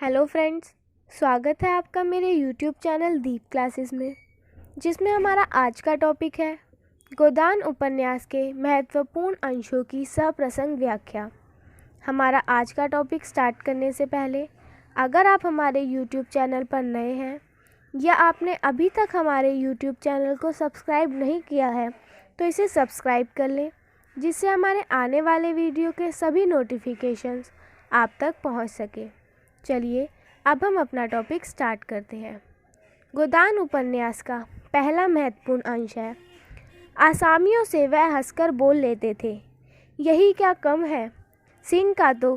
Hello friends, स्वागत है आपका मेरे YouTube चैनल दीप क्लासेस में, जिसमें हमारा आज का टॉपिक है गोदान उपन्यास के महत्वपूर्ण अंशों की सप्रसंग व्याख्या। हमारा आज का टॉपिक स्टार्ट करने से पहले अगर आप हमारे YouTube चैनल पर नए हैं या आपने अभी तक हमारे YouTube चैनल को सब्सक्राइब नहीं किया है तो इसे सब्सक्राइब कर लें, जिससे हमारे आने वाले वीडियो के सभी नोटिफिकेशंस आप तक पहुंच सके। चलिए अब हम अपना टॉपिक स्टार्ट करते हैं। गोदान उपन्यास का पहला महत्वपूर्ण अंश है आसामियों से वह हंसकर बोल लेते थे, यही क्या कम है, सिंह का तो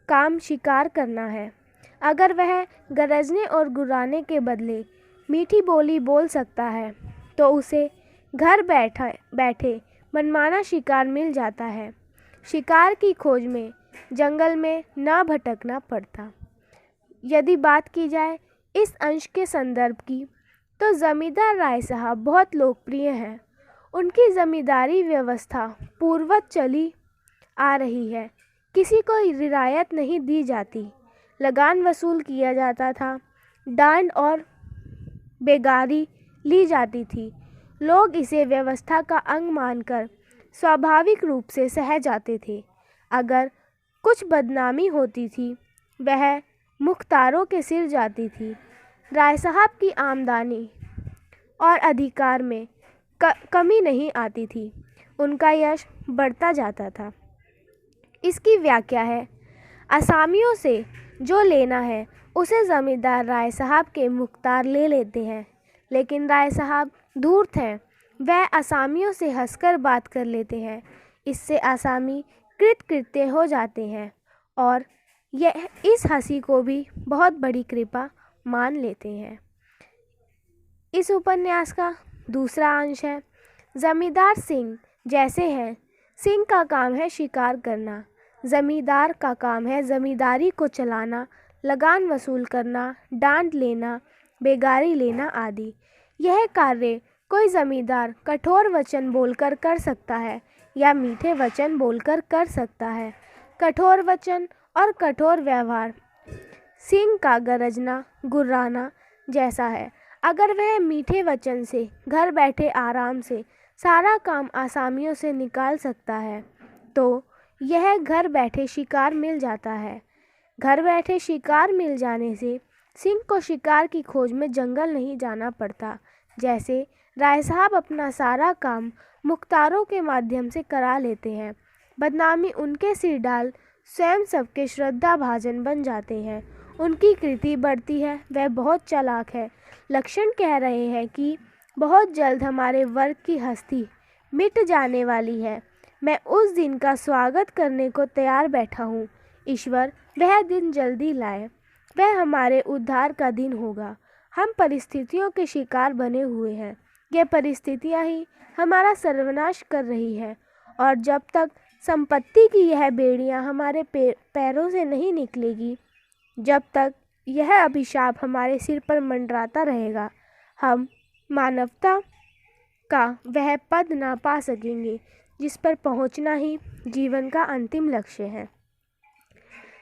काम शिकार करना है। अगर वह गरजने और गुर्राने के बदले मीठी बोली बोल सकता है तो उसे घर बैठे मनमाना शिकार मिल जाता है। शिकार की खोज में जंगल में ना भटकना पड़ता। यदि बात की जाए इस अंश के संदर्भ की तो ज़मींदार राय साहब बहुत लोकप्रिय हैं। उनकी ज़मींदारी व्यवस्था पूर्ववत चली आ रही है। किसी को रियायत नहीं दी जाती, लगान वसूल किया जाता था, डांड और बेगारी ली जाती थी। लोग इसे व्यवस्था का अंग मानकर स्वाभाविक रूप से सह जाते थे। अगर कुछ बदनामी होती थी वह मुख्तारों के सिर जाती थी। राय साहब की आमदनी और अधिकार में कमी नहीं आती थी, उनका यश बढ़ता जाता था। इसकी व्याख्या है असामियों से जो लेना है उसे ज़मींदार राय साहब के मुख्तार ले लेते हैं, लेकिन राय साहब धूर्त हैं, वह असामियों से हंसकर बात कर लेते हैं। इससे आसामी कृतकृत्य हो जाते हैं और यह इस हंसी को भी बहुत बड़ी कृपा मान लेते हैं। इस उपन्यास का दूसरा अंश है ज़मींदार सिंह जैसे हैं। सिंह का काम है शिकार करना, ज़मींदार का काम है ज़मींदारी को चलाना, लगान वसूल करना, डांड लेना, बेगारी लेना आदि। यह कार्य कोई ज़मींदार कठोर वचन बोलकर कर सकता है या मीठे वचन बोलकर कर सकता है। कठोर वचन और कठोर व्यवहार सिंह का गरजना गुर्राना जैसा है। अगर वह मीठे वचन से घर बैठे आराम से सारा काम आसामियों से निकाल सकता है तो यह घर बैठे शिकार मिल जाता है। घर बैठे शिकार मिल जाने से सिंह को शिकार की खोज में जंगल नहीं जाना पड़ता। जैसे राय साहब अपना सारा काम मुख्तारों के माध्यम से करा लेते हैं। बदनामी उनके सिर डाल स्वयं सबके श्रद्धा भाजन बन जाते हैं। उनकी कृति बढ़ती है, वह बहुत चालाक है। लक्षण कह रहे हैं कि बहुत जल्द हमारे वर्ग की हस्ती मिट जाने वाली है। मैं उस दिन का स्वागत करने को तैयार बैठा हूँ। ईश्वर वह दिन जल्दी लाए, वह हमारे उद्धार का दिन होगा। हम परिस्थितियों के शिकार बने हुए हैं। ये परिस्थितियाँ ही हमारा सर्वनाश कर रही है और जब तक संपत्ति की यह बेड़ियाँ हमारे पैरों से नहीं निकलेगी, जब तक यह अभिशाप हमारे सिर पर मंडराता रहेगा, हम मानवता का वह पद ना पा सकेंगे जिस पर पहुंचना ही जीवन का अंतिम लक्ष्य है।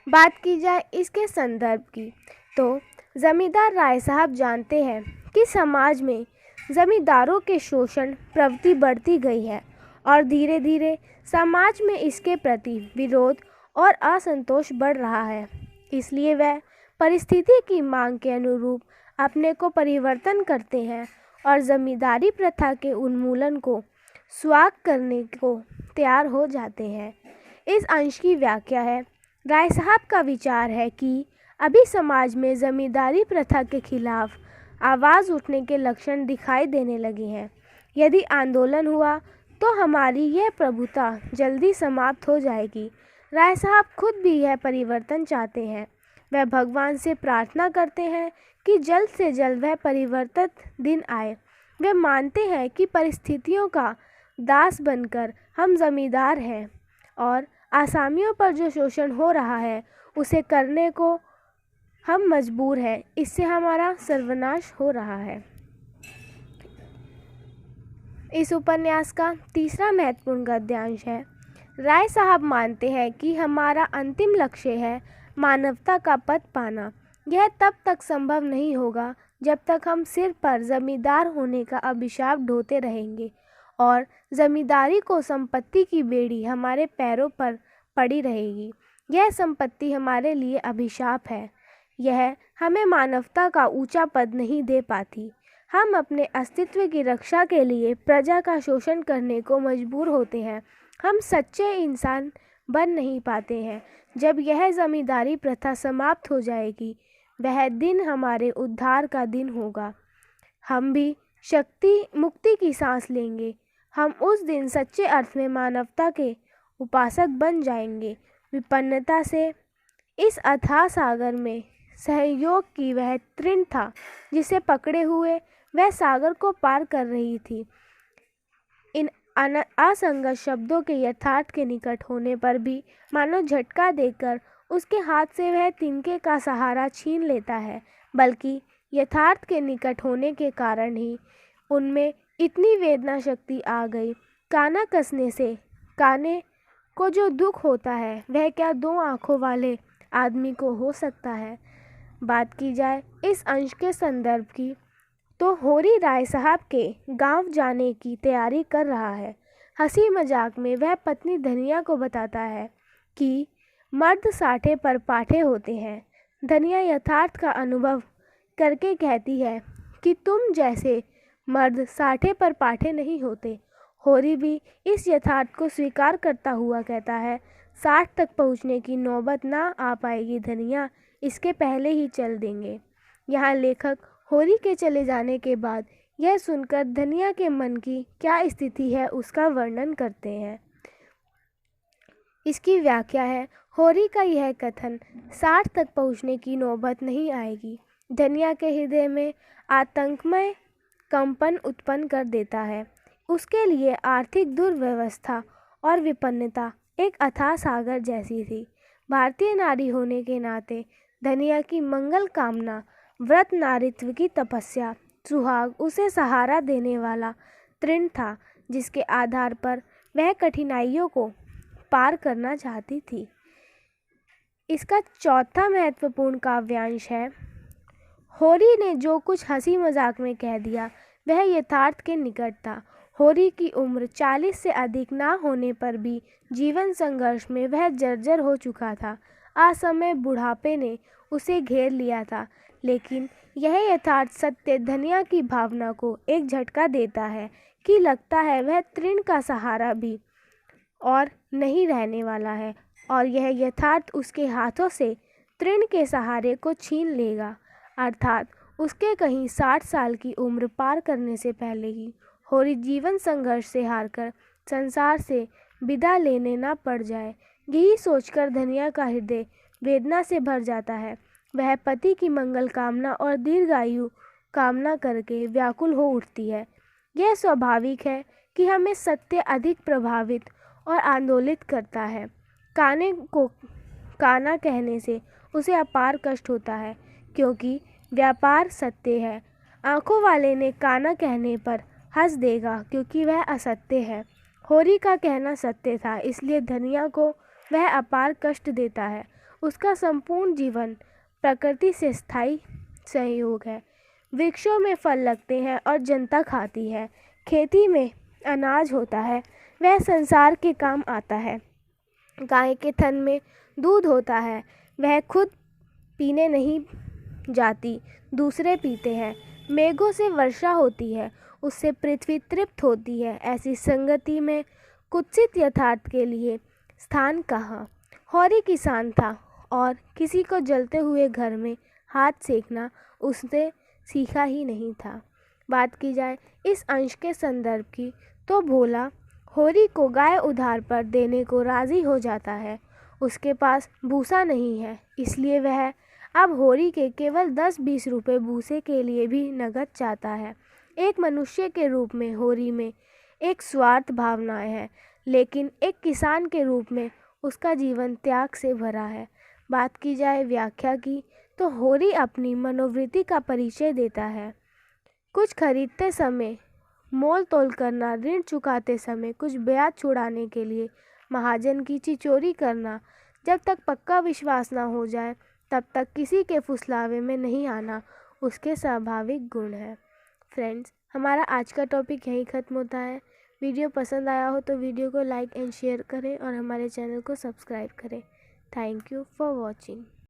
बात की जाए इसके संदर्भ की तो ज़मींदार राय साहब जानते हैं कि समाज में ज़मींदारों के शोषण प्रवृत्ति बढ़ती गई है और धीरे धीरे समाज में इसके प्रति विरोध और असंतोष बढ़ रहा है। इसलिए वह परिस्थिति की मांग के अनुरूप अपने को परिवर्तन करते हैं और ज़मींदारी प्रथा के उन्मूलन को स्वाग करने को तैयार हो जाते हैं। इस अंश की व्याख्या है राय साहब का विचार है कि अभी समाज में ज़मींदारी प्रथा के खिलाफ आवाज़ उठने के लक्षण दिखाई देने लगे हैं। यदि आंदोलन हुआ तो हमारी यह प्रभुता जल्दी समाप्त हो जाएगी। राय साहब खुद भी यह परिवर्तन चाहते हैं। वह भगवान से प्रार्थना करते हैं कि जल्द से जल्द वह परिवर्तित दिन आए। वे मानते हैं कि परिस्थितियों का दास बनकर हम ज़मींदार हैं और आसामियों पर जो शोषण हो रहा है उसे करने को हम मजबूर हैं। इससे हमारा सर्वनाश हो रहा है। इस उपन्यास का तीसरा महत्वपूर्ण गद्यांश है राय साहब मानते हैं कि हमारा अंतिम लक्ष्य है मानवता का पद पाना। यह तब तक संभव नहीं होगा जब तक हम सिर पर जमींदार होने का अभिशाप ढोते रहेंगे और जमींदारी को संपत्ति की बेड़ी हमारे पैरों पर पड़ी रहेगी। यह संपत्ति हमारे लिए अभिशाप है। यह हमें मानवता का ऊंचा पद नहीं दे पाती। हम अपने अस्तित्व की रक्षा के लिए प्रजा का शोषण करने को मजबूर होते हैं। हम सच्चे इंसान बन नहीं पाते हैं। जब यह जमींदारी प्रथा समाप्त हो जाएगी, वह दिन हमारे उद्धार का दिन होगा। हम भी मुक्ति की सांस लेंगे। हम उस दिन सच्चे अर्थ में मानवता के उपासक बन जाएंगे। विपन्नता से इस अथाह सागर में सहयोग की वह तृण था जिसे पकड़े हुए वह सागर को पार कर रही थी। इन असंगत शब्दों के यथार्थ के निकट होने पर भी मानो झटका देकर उसके हाथ से वह तिनके का सहारा छीन लेता है, बल्कि यथार्थ के निकट होने के कारण ही उनमें इतनी वेदना शक्ति आ गई। काना कसने से काने को जो दुख होता है वह क्या दो आँखों वाले आदमी को हो सकता है। बात की जाए इस अंश के संदर्भ की, तो होरी राय साहब के गांव जाने की तैयारी कर रहा है। हंसी मजाक में वह पत्नी धनिया को बताता है कि मर्द साठे पर पाठे होते हैं। धनिया यथार्थ का अनुभव करके कहती है कि तुम जैसे मर्द साठे पर पाठे नहीं होते। होरी भी इस यथार्थ को स्वीकार करता हुआ कहता है, 60 तक पहुंचने की नौबत ना आ पाएगी धनिया, इसके पहले ही चल देंगे। यहाँ लेखक होरी के चले जाने के बाद यह सुनकर धनिया के मन की क्या स्थिति है उसका वर्णन करते हैं। इसकी व्याख्या है, होरी का यह कथन 60 तक पहुंचने की नौबत नहीं आएगी, धनिया के हृदय में आतंकमय कंपन उत्पन्न कर देता है। उसके लिए आर्थिक दुर्व्यवस्था और विपन्नता एक अथाह सागर जैसी थी। भारतीय नारी होने के नाते धनिया की मंगल कामना, व्रत, नारित्व की तपस्या, सुहाग उसे सहारा देने वाला तृण था जिसके आधार पर वह कठिनाइयों को पार करना चाहती थी। इसका चौथा महत्वपूर्ण काव्यांश है, होरी ने जो कुछ हंसी मजाक में कह दिया वह यथार्थ के निकट था। होरी की उम्र 40 से अधिक ना होने पर भी जीवन संघर्ष में वह जर्जर हो चुका था। असमय बुढ़ापे ने उसे घेर लिया था, लेकिन यह यथार्थ सत्य धनिया की भावना को एक झटका देता है कि लगता है वह तृण का सहारा भी और नहीं रहने वाला है और यह यथार्थ उसके हाथों से तृण के सहारे को छीन लेगा, अर्थात उसके कहीं 60 साल की उम्र पार करने से पहले ही होरी जीवन संघर्ष से हारकर संसार से विदा लेने ना पड़ जाए। यही सोचकर धनिया का हृदय वेदना से भर जाता है। वह पति की मंगल कामना और दीर्घायु कामना करके व्याकुल हो उठती है। यह स्वाभाविक है कि हमें सत्य अधिक प्रभावित और आंदोलित करता है। काने को काना कहने से उसे अपार कष्ट होता है, क्योंकि व्यापार सत्य है। आंखों वाले ने काना कहने पर हंस देगा क्योंकि वह असत्य है। होरी का कहना सत्य था, इसलिए धनिया को वह अपार कष्ट देता है। उसका संपूर्ण जीवन प्रकृति से स्थायी सहयोग है। वृक्षों में फल लगते हैं और जनता खाती है। खेती में अनाज होता है, वह संसार के काम आता है। गाय के थन में दूध होता है, वह खुद पीने नहीं जाती, दूसरे पीते हैं। मेघों से वर्षा होती है, उससे पृथ्वी तृप्त होती है। ऐसी संगति में कुत्सित यथार्थ के लिए स्थान कहाँ। होरी किसान था और किसी को जलते हुए घर में हाथ सेकना उसने सीखा ही नहीं था। बात की जाए इस अंश के संदर्भ की, तो भोला होरी को गाय उधार पर देने को राजी हो जाता है। उसके पास भूसा नहीं है, इसलिए वह अब होरी के केवल 10-20 रुपये भूसे के लिए भी नगद चाहता है। एक मनुष्य के रूप में होरी में एक स्वार्थ भावनाएं है, लेकिन एक किसान के रूप में उसका जीवन त्याग से भरा है। बात की जाए व्याख्या की, तो होरी अपनी मनोवृत्ति का परिचय देता है। कुछ खरीदते समय मोल तोल करना, ऋण चुकाते समय कुछ ब्याज छुड़ाने के लिए महाजन की चिचोरी करना, जब तक पक्का विश्वास ना हो जाए तब तक किसी के फुसलावे में नहीं आना उसके स्वाभाविक गुण है। फ्रेंड्स, हमारा आज का टॉपिक यहीं ख़त्म होता है। वीडियो पसंद आया हो तो वीडियो को लाइक एंड शेयर करें और हमारे चैनल को सब्सक्राइब करें। Thank you for watching.